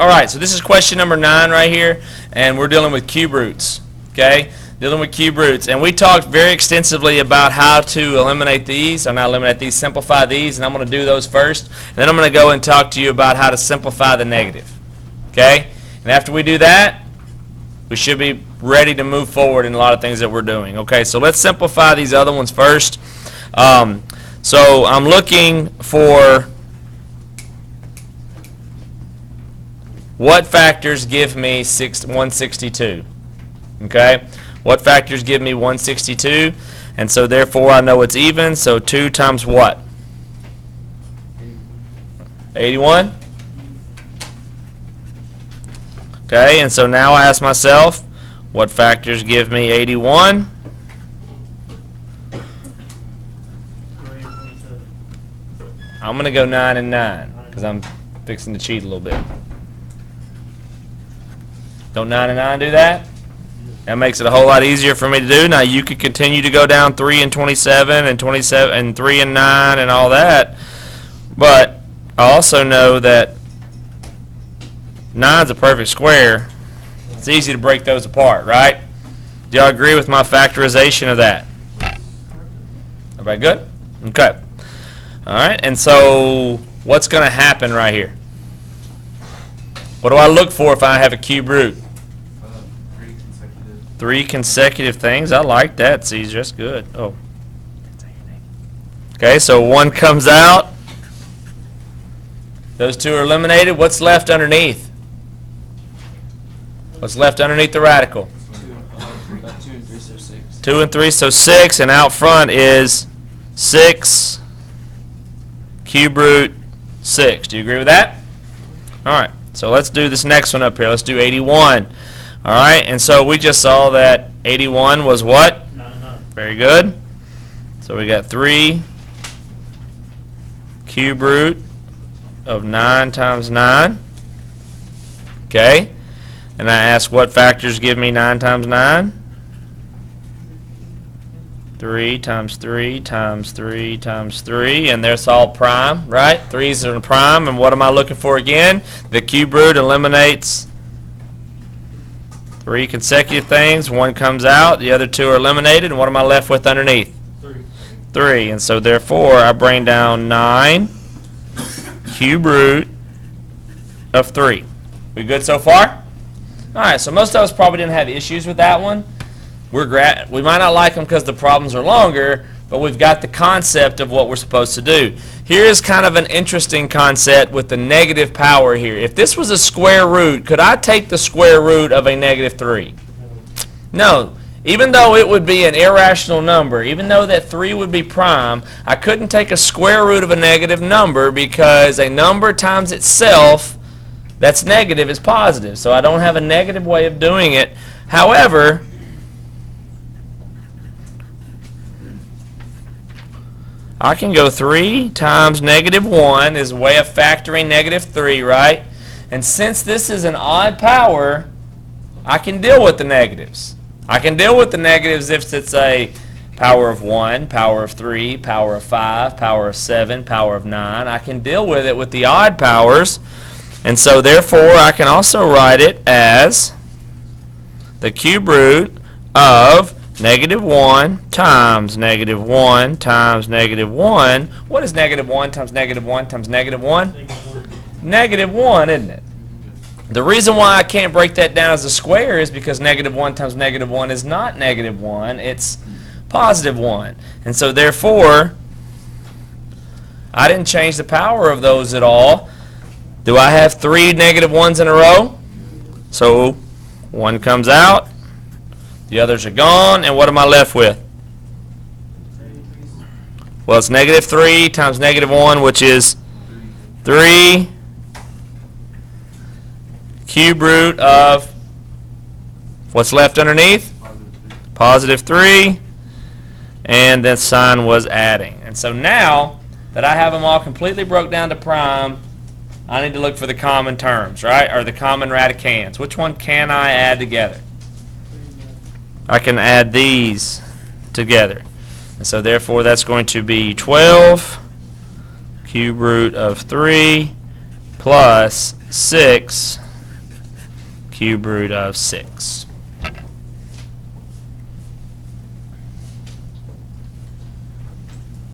All right, so this is question number 9 right here, and we're dealing with cube roots, okay? Dealing with cube roots, and we talked very extensively about how to eliminate these, or not eliminate these, simplify these, and I'm going to do those first, and then I'm going to go and talk to you about how to simplify the negative, okay? And after we do that, we should be ready to move forward in a lot of things that we're doing, okay? So let's simplify these other ones first. So I'm looking for what factors give me 162, okay? What factors give me 162? And so therefore I know it's even, so 2 times what? 81? Okay, and so now I ask myself, what factors give me 81? I'm going to go 9 and 9, because I'm fixing to cheat a little bit. Don't 9 and 9 do that? That makes it a whole lot easier for me to do. Now you could continue to go down 3 and 27 and 27 and 3 and 9 and all that, but I also know that 9's a perfect square. It's easy to break those apart, right? Do y'all agree with my factorization of that? Everybody good? Okay. All right, and so what's going to happen right here? What do I look for if I have a cube root? 3 consecutive things. I like that. See, that's good. Oh. Okay, so 1 comes out. Those 2 are eliminated. What's left underneath? What's left underneath the radical? 2 and 3, so 6. 2 and 3, so 6. And out front is 6 cube root 6. Do you agree with that? All right. So let's do this next one up here. Let's do 81. All right, and so we just saw that 81 was what? 9. Very good. So we got 3 cube root of 9 times 9. Okay. And I ask what factors give me 9 times 9? 3 times 3 times 3 times 3, and that's all prime, right? 3's are prime, and what am I looking for again? The cube root eliminates 3 consecutive things. 1 comes out, the other 2 are eliminated, and what am I left with underneath? 3, and so therefore I bring down 9 cube root of 3. We good so far? All right, so most of us probably didn't have issues with that one. We might not like them because the problems are longer, but we've got the concept of what we're supposed to do. Here is kind of an interesting concept with the negative power here. If this was a square root, could I take the square root of a negative 3? No. Even though it would be an irrational number, even though that 3 would be prime, I couldn't take a square root of a negative number because a number times itself that's negative is positive. So I don't have a negative way of doing it. However, I can go 3 times negative 1 is a way of factoring negative 3, right? And since this is an odd power, I can deal with the negatives. I can deal with the negatives if it's a power of 1, power of 3, power of 5, power of 7, power of 9. I can deal with it with the odd powers. And so therefore I can also write it as the cube root of negative 1 times negative 1 times negative 1. What is negative 1 times negative 1 times negative 1? Negative 1, isn't it? The reason why I can't break that down as a square is because negative 1 times negative 1 is not negative 1. It's positive 1. And so therefore, I didn't change the power of those at all. Do I have 3 negative 1s in a row? So 1 comes out. The others are gone, and what am I left with? Well, it's negative 3 times negative 1, which is 3 cube root of what's left underneath? Positive 3, and that sign was adding. And so now that I have them all completely broke down to prime, I need to look for the common terms, right? Or the common radicands. Which one can I add together? I can add these together. And so therefore that's going to be 12 cube root of 3 plus 6 cube root of 6.